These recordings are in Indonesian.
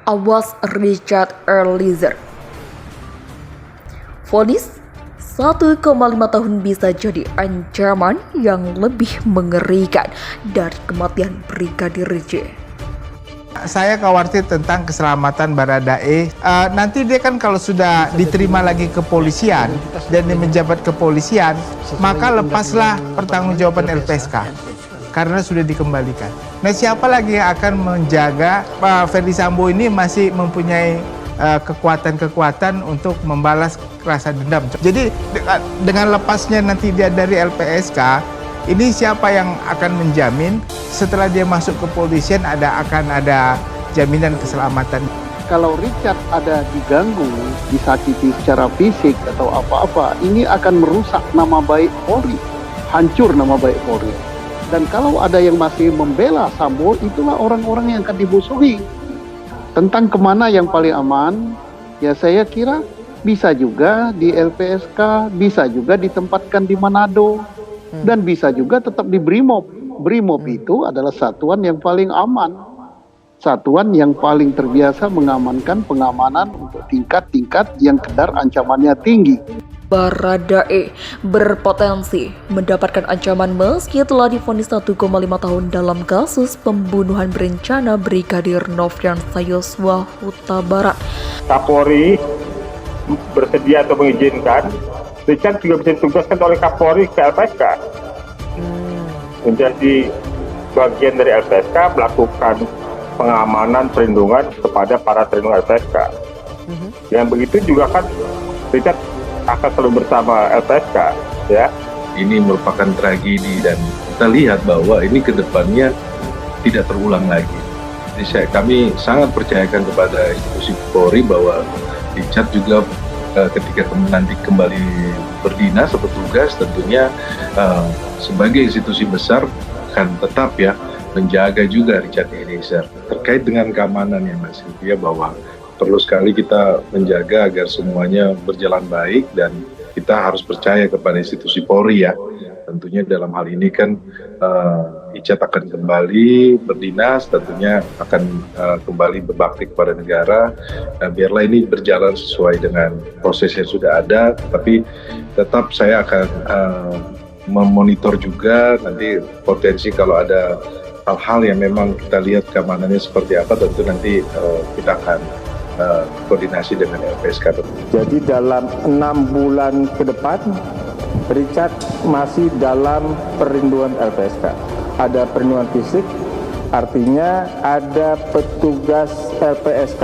Awas Richard Eliezer. Vonis 1,5 tahun bisa jadi ancaman yang lebih mengerikan dari kematian Brigadir J. Saya khawatir tentang keselamatan Baradae. Nanti dia kan kalau sudah diterima lagi kepolisian dan dia menjabat kepolisian, maka lepaslah pertanggungjawaban LPSK karena sudah dikembalikan. Nah, siapa lagi yang akan menjaga Pak Ferdi Sambo ini masih mempunyai kekuatan-kekuatan untuk membalas rasa dendam. Jadi dengan lepasnya nanti dia dari LPSK, ini siapa yang akan menjamin setelah dia masuk ke kepolisian akan ada jaminan keselamatan. Kalau Richard ada diganggu, disakiti secara fisik atau apa-apa, ini akan merusak nama baik Polri, hancur nama baik Polri. Dan kalau ada yang masih membela Sambo, itulah orang-orang yang akan dimusuhi. Tentang kemana yang paling aman, ya saya kira bisa juga di LPSK, bisa juga ditempatkan di Manado, dan bisa juga tetap di Brimob. Brimob itu adalah satuan yang paling aman, satuan yang paling terbiasa mengamankan pengamanan untuk tingkat-tingkat yang kadar ancamannya tinggi. Baradae berpotensi mendapatkan ancaman meski telah divonis 1,5 tahun dalam kasus pembunuhan berencana Brigadir Nofriansah Yosua Huta Barat. Kapolri bersedia atau mengizinkan, Richard juga bisa ditugaskan oleh Kapolri ke LPSK menjadi bagian dari LPSK, melakukan pengamanan perlindungan kepada para terlindung LPSK. Yang begitu juga kan Richard akan selalu bersama LPSK, ya. Ini merupakan tragedi dan kita lihat bahwa ini kedepannya tidak terulang lagi. Jadi kami sangat percayakan kepada institusi Polri bahwa Richard juga ketika nanti kembali berdinas atau bertugas tentunya sebagai institusi besar akan tetap ya menjaga juga Richard Eliezer terkait dengan keamanan ya Mas Sylvia, bahwa perlu sekali kita menjaga agar semuanya berjalan baik dan kita harus percaya kepada institusi Polri ya. Tentunya dalam hal ini kan Richard akan kembali berdinas, tentunya akan kembali berbakti kepada negara. Biarlah ini berjalan sesuai dengan proses yang sudah ada, tapi tetap saya akan memonitor juga nanti potensi kalau ada hal-hal yang memang kita lihat keamanannya seperti apa, tentu nanti kita akan koordinasi dengan LPSK. Jadi dalam 6 bulan ke depan Richard masih dalam perlindungan LPSK. Ada perlindungan fisik, artinya ada petugas LPSK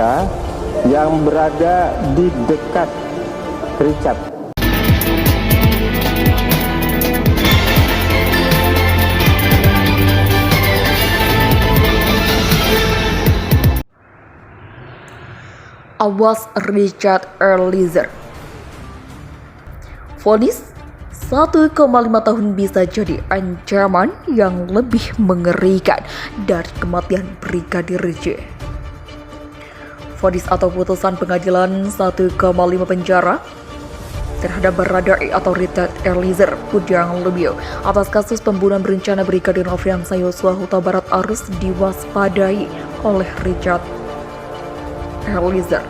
yang berada di dekat Richard. Awas Richard Eliezer. Vonis 1,5 tahun bisa jadi ancaman yang lebih mengerikan dari kematian Brigadir J. Vonis atau putusan pengadilan 1,5 penjara terhadap Baradae atau Richard Eliezer Pudiang Lumiu atas kasus pembunuhan berencana Brigadir Nofriansah Yosua Huta Barat harus diwaspadai oleh Richard Eliezer.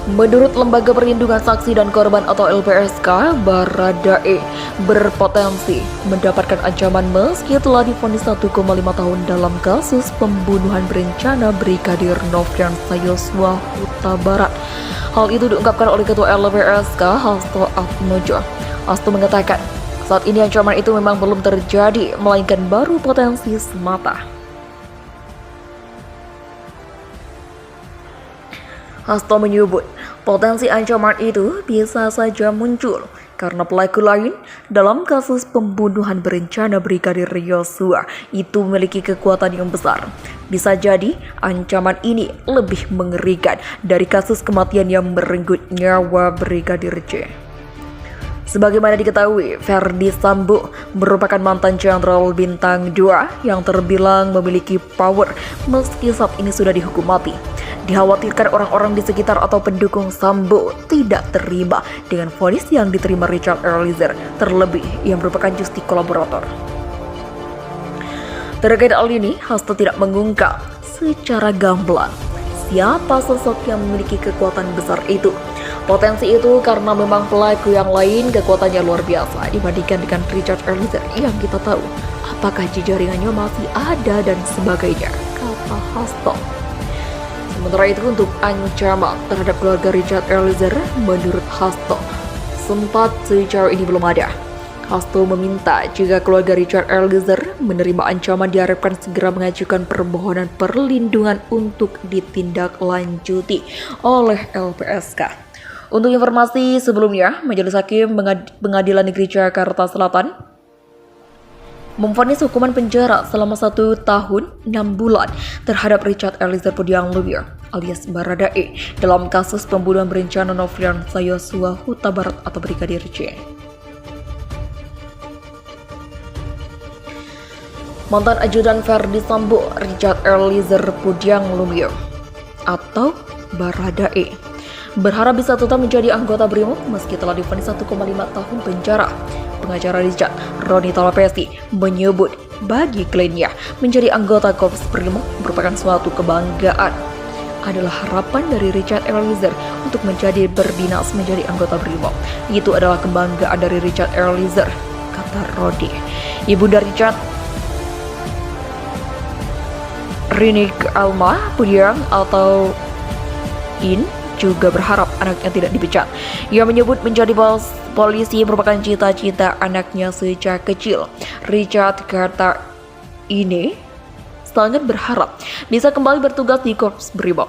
Menurut Lembaga Perlindungan Saksi dan Korban atau LPSK, Baradae berpotensi mendapatkan ancaman meski telah divonis 1,5 tahun dalam kasus pembunuhan berencana Brigadir Nofriansah Yosua Huta Barat. Hal itu diungkapkan oleh Ketua LPSK Hasto Atmojo. Hasto mengatakan, saat ini ancaman itu memang belum terjadi, melainkan baru potensi semata. Hasto menyebut, potensi ancaman itu bisa saja muncul karena pelaku lain dalam kasus pembunuhan berencana Brigadir Yosua itu memiliki kekuatan yang besar. Bisa jadi ancaman ini lebih mengerikan dari kasus kematian yang merenggut nyawa Brigadir J. Sebagaimana diketahui, Ferdi Sambo merupakan mantan jenderal bintang 2 yang terbilang memiliki power meski saat ini sudah dihukum mati. Dikhawatirkan orang-orang di sekitar atau pendukung Sambo tidak terima dengan vonis yang diterima Richard Eliezer, terlebih yang merupakan justi kolaborator. Terkait hal ini, Hasto tidak mengungkap secara gamblang siapa sosok yang memiliki kekuatan besar itu. Potensi itu karena memang pelaku yang lain kekuatannya luar biasa dibandingkan dengan Richard Eliezer yang kita tahu apakah jaringannya masih ada dan sebagainya, kata Hasto. Sementara itu untuk ancaman terhadap keluarga Richard Eliezer, menurut Hasto sempat sejauh ini belum ada. Hasto meminta jika keluarga Richard Eliezer menerima ancaman diharapkan segera mengajukan permohonan perlindungan untuk ditindaklanjuti oleh LPSK. Untuk informasi sebelumnya, Majelis Hakim Pengadilan Negeri Jakarta Selatan memvonis hukuman penjara selama 1 tahun 6 bulan terhadap Richard Eliezer Pudiang Lumiu alias Baradae dalam kasus pembunuhan berencana Nofriansah Yosua Huta Barat atau Brigadir J. Mantan ajudan Verdi Sambo Richard Eliezer Pudiang Lumiu atau Baradae berharap bisa tetap menjadi anggota BRIMOB meski telah divonis 1,5 tahun penjara. Pengacara Richard, Roni Talapesi, menyebut bagi kliennya menjadi anggota Korps BRIMOB merupakan suatu kebanggaan. Adalah harapan dari Richard Eliezer untuk berdinas menjadi anggota BRIMOB. Itu adalah kebanggaan dari Richard Eliezer, kata Rodi. Ibunda Richard, Rinik Alma Pudiang atau In, juga berharap anaknya tidak dipecat. Ia menyebut menjadi polisi merupakan cita-cita anaknya sejak kecil. Richard kata ini sangat berharap bisa kembali bertugas di Korps BRIMOB.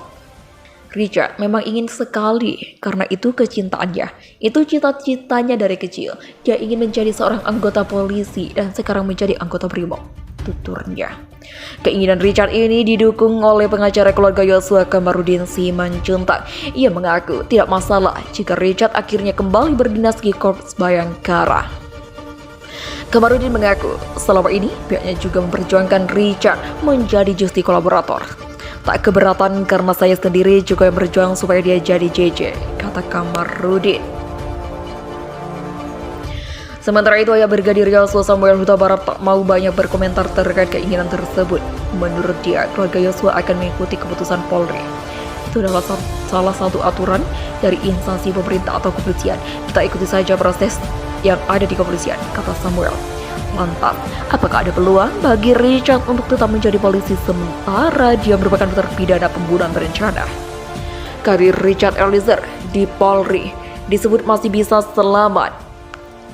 Richard memang ingin sekali karena itu kecintaannya. Itu cita-citanya dari kecil. Dia ingin menjadi seorang anggota polisi dan sekarang menjadi anggota BRIMOB, tuturnya. Keinginan Richard ini didukung oleh pengacara keluarga Yosua Kamarudin Simanjuntak. Ia mengaku tidak masalah jika Richard akhirnya kembali berdinas di Korps Bayangkara. Kamarudin mengaku selama ini pihaknya juga memperjuangkan Richard menjadi justi kolaborator. Tak keberatan karena saya sendiri juga yang berjuang supaya dia jadi JJ, kata Kamarudin. Sementara itu, ayah Brigadir Yosua Samuel Huta Barat tak mau banyak berkomentar terkait keinginan tersebut. Menurut dia, keluarga Yosua akan mengikuti keputusan Polri. Itu adalah salah satu aturan dari instansi pemerintah atau kepolisian. Kita ikuti saja proses yang ada di kepolisian, kata Samuel. Lantas, apakah ada peluang bagi Richard untuk tetap menjadi polisi sementara dia merupakan terpidana pembunuhan berencana? Karir Richard Eliezer di Polri disebut masih bisa selamat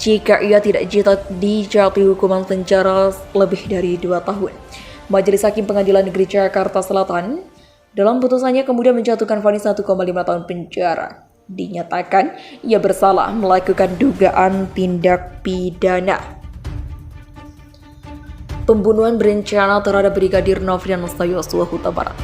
jika ia tidak dijatuhi hukuman penjara lebih dari 2 tahun. Majelis Hakim Pengadilan Negeri Jakarta Selatan dalam putusannya kemudian menjatuhkan vonis 1,5 tahun penjara. Dinyatakan ia bersalah melakukan dugaan tindak pidana pembunuhan berencana terhadap Brigadir Nofriansah Yosua Huta Barat.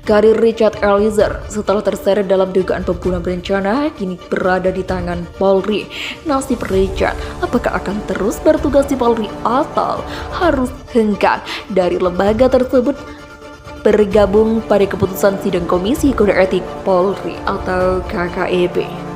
Karir Richard Eliezer setelah terseret dalam dugaan pembunuhan berencana kini berada di tangan Polri. Nasib Richard apakah akan terus bertugas di Polri atau harus hengkang dari lembaga tersebut bergabung pada keputusan sidang Komisi Kode Etik Polri atau KKEP?